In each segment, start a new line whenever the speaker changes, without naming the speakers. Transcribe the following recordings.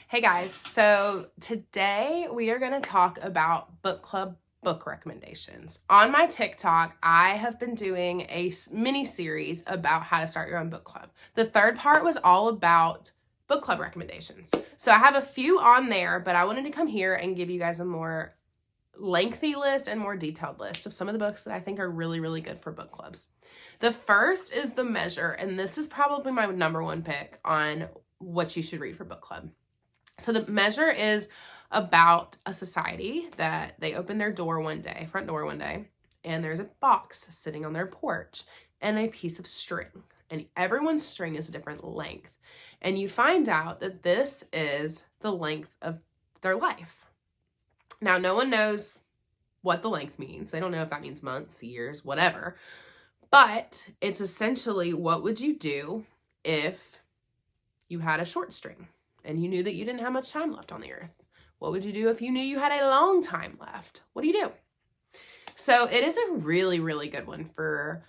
Hey guys, so today we are going to talk about book club book recommendations. On my TikTok, I have been doing a mini series about how to start your own book club. The third part was all about book club recommendations. So I have a few on there, but I wanted to come here and give you guys a more lengthy list and more detailed list of some of the books that I think are really, really good for book clubs. The first is The Measure, and this is probably my number one pick on what you should read for book club. So The Measure is about a society that they open their front door one day, and there's a box sitting on their porch and a piece of string. And everyone's string is a different length. And you find out that this is the length of their life. Now, no one knows what the length means. They don't know if that means months, years, whatever. But it's essentially, what would you do if you had a short string and you knew that you didn't have much time left on the earth? What would you do if you knew you had a long time left? What do you do? So it is a really, really good one for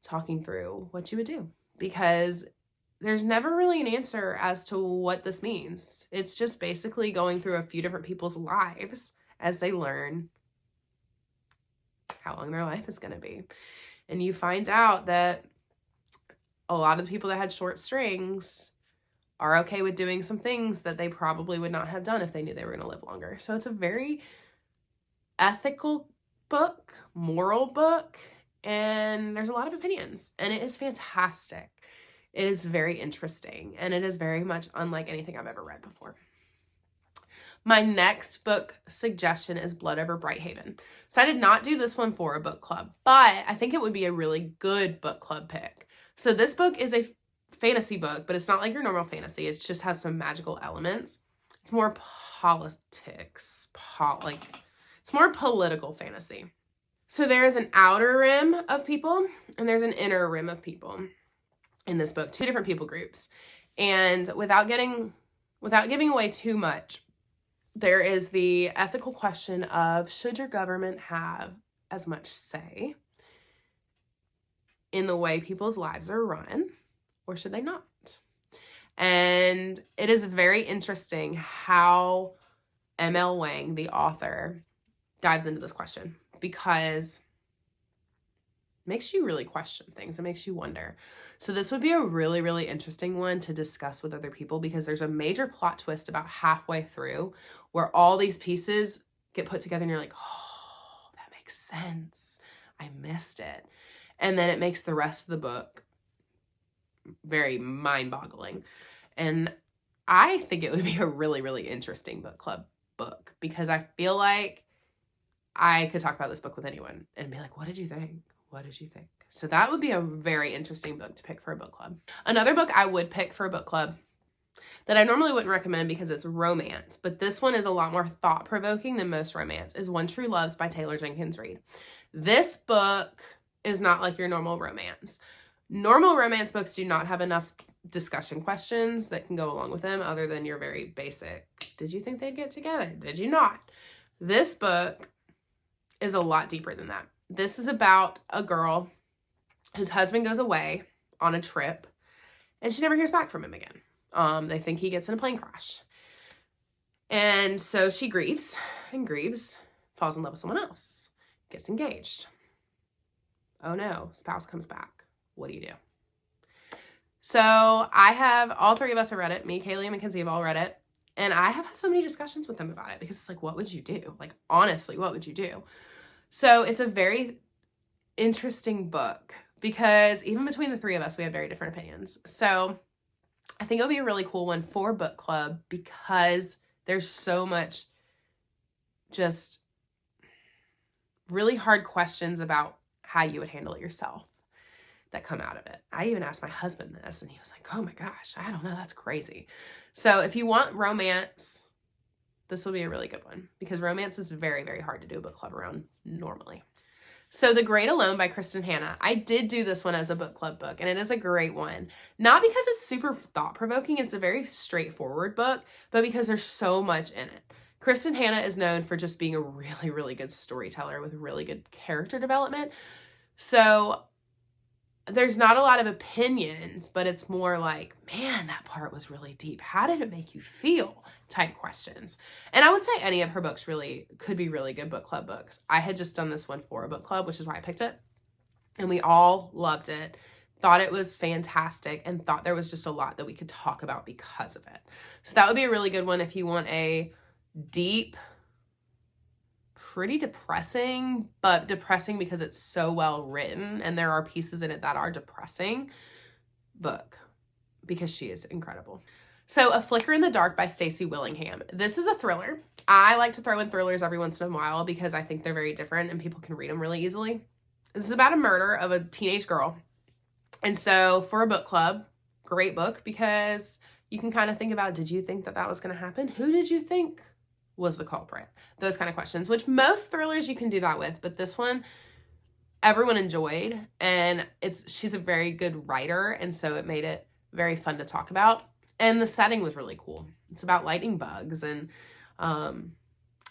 talking through what you would do, because there's never really an answer as to what this means. It's just basically going through a few different people's lives as they learn how long their life is going to be. And you find out that a lot of the people that had short strings are okay with doing some things that they probably would not have done if they knew they were going to live longer. So it's a very ethical book, moral book, and there's a lot of opinions, and it is fantastic. It is very interesting, and it is very much unlike anything I've ever read before. My next book suggestion is Blood Over Brighthaven. So I did not do this one for a book club, but I think it would be a really good book club pick. So this book is a fantasy book, but it's not like your normal fantasy. It just has some magical elements. It's more politics, it's more political fantasy. So there is an outer rim of people and there's an inner rim of people in this book, two different people groups. And without giving away too much, there is the ethical question of, should your government have as much say in the way people's lives are run, or should they not? And it is very interesting how M.L. Wang, the author, dives into this question, because it makes you really question things. It makes you wonder. So this would be a really, really interesting one to discuss with other people, because there's a major plot twist about halfway through where all these pieces get put together and you're like, oh, that makes sense. I missed it. And then it makes the rest of the book very mind-boggling. And I think it would be a really, really interesting book club book, because I feel like I could talk about this book with anyone and be like, what did you think? What did you think? So that would be a very interesting book to pick for a book club. Another book I would pick for a book club that I normally wouldn't recommend because it's romance, but this one is a lot more thought-provoking than most romance, is One True Loves by Taylor Jenkins Reid. This book is not like your normal romance. Normal romance books do not have enough discussion questions that can go along with them, other than your very basic, did you think they'd get together? Did you not? This book is a lot deeper than that. This is about a girl whose husband goes away on a trip and she never hears back from him again. They think he gets in a plane crash. And so she grieves, falls in love with someone else, gets engaged. Oh no, spouse comes back. What do you do? So all three of us have read it. Me, Kaylee, and Mackenzie have all read it. And I have had so many discussions with them about it, because it's like, what would you do? Like, honestly, what would you do? So it's a very interesting book, because even between the three of us, we have very different opinions. So I think it'll be a really cool one for book club, because there's so much just really hard questions about how you would handle it yourself that come out of it. I even asked my husband this, and he was like, oh my gosh, I don't know, that's crazy. So if you want romance, this will be a really good one, because romance is very, very hard to do a book club around normally. So The Great Alone by Kristen Hanna. I did do this one as a book club book, and it is a great one. Not because it's super thought-provoking, it's a very straightforward book, but because there's so much in it. Kristen Hanna is known for just being a really, really good storyteller with really good character development. So there's not a lot of opinions, but it's more like, man, that part was really deep. How did it make you feel? Type questions. And I would say any of her books really could be really good book club books. I had just done this one for a book club, which is why I picked it. And we all loved it, thought it was fantastic, and thought there was just a lot that we could talk about because of it. So that would be a really good one if you want a deep, pretty depressing, but depressing because it's so well written and there are pieces in it that are depressing book, because she is incredible. So A Flicker in the Dark by Stacey Willingham. This is a thriller. I like to throw in thrillers every once in a while because I think they're very different and people can read them really easily. This is about a murder of a teenage girl. And so for a book club, great book because you can kind of think about, did you think that that was going to happen? Who did you think was the culprit? Those kind of questions, which most thrillers you can do that with, but this one everyone enjoyed, and she's a very good writer, and so it made it very fun to talk about. And the setting was really cool. It's about lightning bugs, and I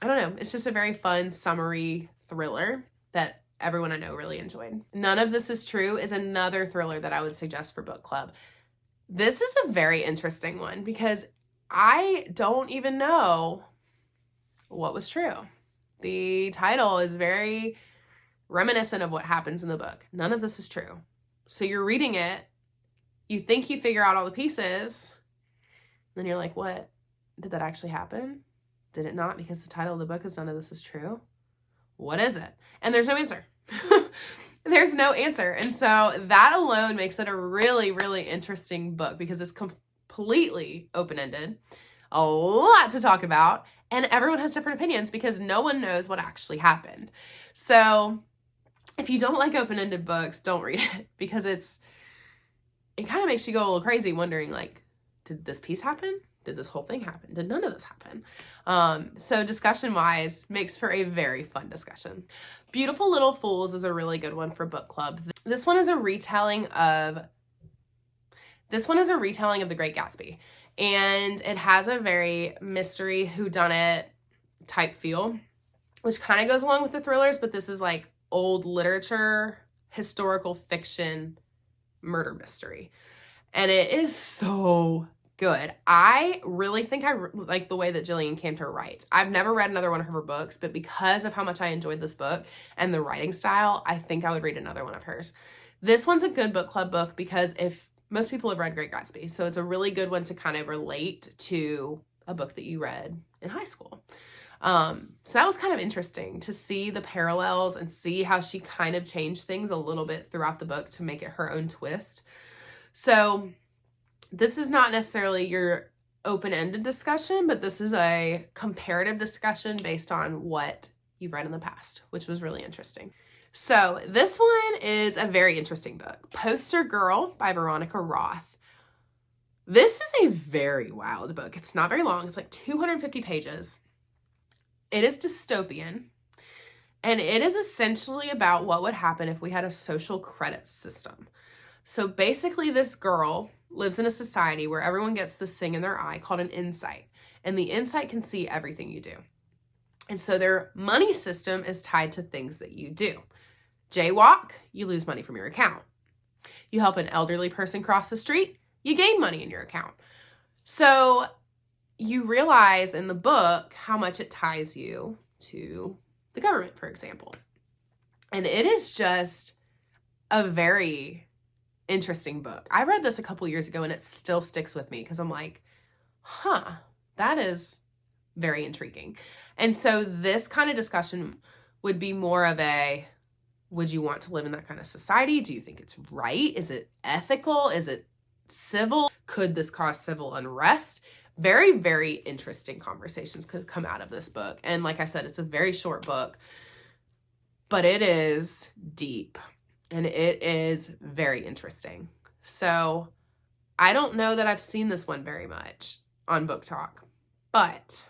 don't know, it's just a very fun summery thriller that everyone I know really enjoyed. None of This Is True is another thriller that I would suggest for book club. This is a very interesting one because I don't even know what was true. The title is very reminiscent of what happens in the book. None of this is true. So you're reading it, you think you figure out all the pieces, then you're like, what? Did that actually happen? Did it not? Because the title of the book is None of This Is True. What is it? And there's no answer. There's no answer. And so that alone makes it a really, really interesting book because it's completely open-ended, a lot to talk about, and everyone has different opinions because no one knows what actually happened. So if you don't like open-ended books, don't read it because it kind of makes you go a little crazy wondering, like, did this piece happen? Did this whole thing happen? Did none of this happen? So discussion-wise, makes for a very fun discussion. Beautiful Little Fools is a really good one for book club. This one is a retelling of The Great Gatsby. And it has a very mystery whodunit type feel, which kind of goes along with the thrillers, but this is like old literature, historical fiction, murder mystery. And it is so good. I really think I like the way that Gillian Cantor writes. I've never read another one of her books, but because of how much I enjoyed this book and the writing style, I think I would read another one of hers. This one's a good book club book because most people have read Great Gatsby, so it's a really good one to kind of relate to a book that you read in high school. So that was kind of interesting to see the parallels and see how she kind of changed things a little bit throughout the book to make it her own twist. So this is not necessarily your open-ended discussion, but this is a comparative discussion based on what you've read in the past, which was really interesting. So this one is a very interesting book. Poster Girl by Veronica Roth. This is a very wild book. It's not very long. It's like 250 pages. It is dystopian, and it is essentially about what would happen if we had a social credit system. So basically this girl lives in a society where everyone gets this thing in their eye called an insight, and the insight can see everything you do. And so their money system is tied to things that you do. Jaywalk, you lose money from your account. You help an elderly person cross the street, you gain money in your account. So you realize in the book how much it ties you to the government, for example. And it is just a very interesting book. I read this a couple years ago and it still sticks with me because I'm like, that is very intriguing. And so this kind of discussion would be more of a, would you want to live in that kind of society? Do you think it's right? Is it ethical? Is it civil? Could this cause civil unrest? Very, very interesting conversations could come out of this book. And like I said, it's a very short book, but it is deep and it is very interesting. So I don't know that I've seen this one very much on Book Talk, but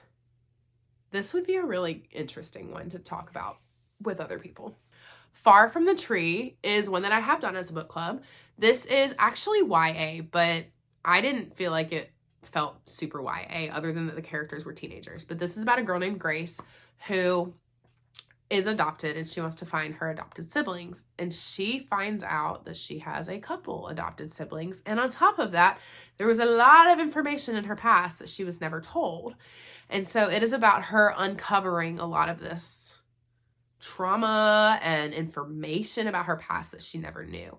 this would be a really interesting one to talk about with other people. Far from the Tree is one that I have done as a book club. This is actually YA, but I didn't feel like it felt super YA other than that the characters were teenagers. But this is about a girl named Grace who is adopted and she wants to find her adopted siblings. And she finds out that she has a couple adopted siblings. And on top of that, there was a lot of information in her past that she was never told. And so it is about her uncovering a lot of this trauma and information about her past that she never knew.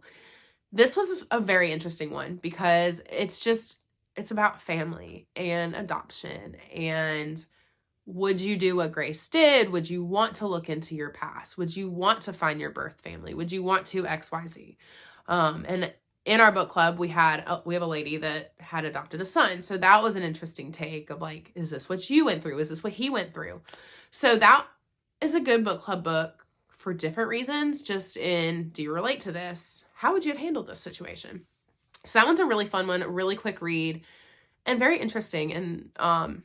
This was a very interesting one because it's about family and adoption. And would you do what Grace did? Would you want to look into your past? Would you want to find your birth family? Would you want to XYZ? And in our book club, we have a lady that had adopted a son. So that was an interesting take of like, is this what you went through? Is this what he went through? So that is a good book club book for different reasons. Just in, do you relate to this? How would you have handled this situation? So that one's a really fun one, a really quick read, and very interesting. And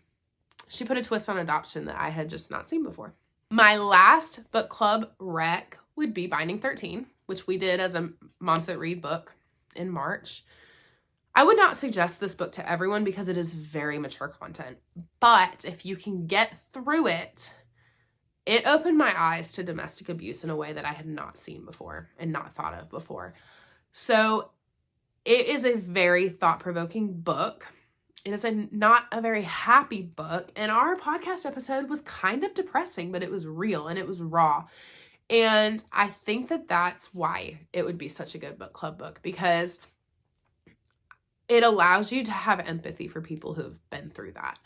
she put a twist on adoption that I had just not seen before. My last book club rec would be Binding 13, which we did as a Moms That Read book in March. I would not suggest this book to everyone because it is very mature content. But if you can get through it, it opened my eyes to domestic abuse in a way that I had not seen before and not thought of before. So it is a very thought-provoking book. It is not a very happy book. And our podcast episode was kind of depressing, but it was real and it was raw. And I think that that's why it would be such a good book club book, because it allows you to have empathy for people who have been through that.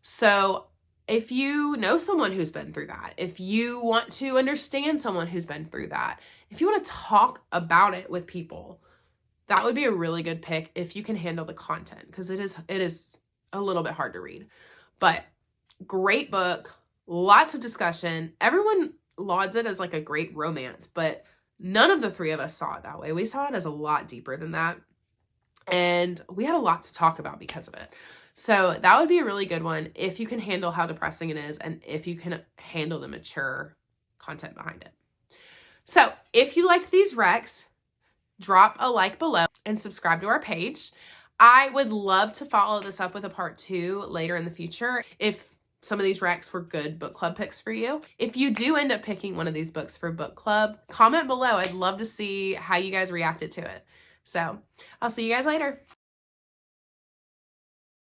So if you know someone who's been through that, if you want to understand someone who's been through that, if you want to talk about it with people, that would be a really good pick if you can handle the content, because it is a little bit hard to read. But great book, lots of discussion. Everyone lauds it as like a great romance, but none of the three of us saw it that way. We saw it as a lot deeper than that. And we had a lot to talk about because of it. So that would be a really good one if you can handle how depressing it is and if you can handle the mature content behind it. So if you liked these recs, drop a like below and subscribe to our page. I would love to follow this up with a part 2 later in the future if some of these recs were good book club picks for you. If you do end up picking one of these books for book club, comment below. I'd love to see how you guys reacted to it. So I'll see you guys later.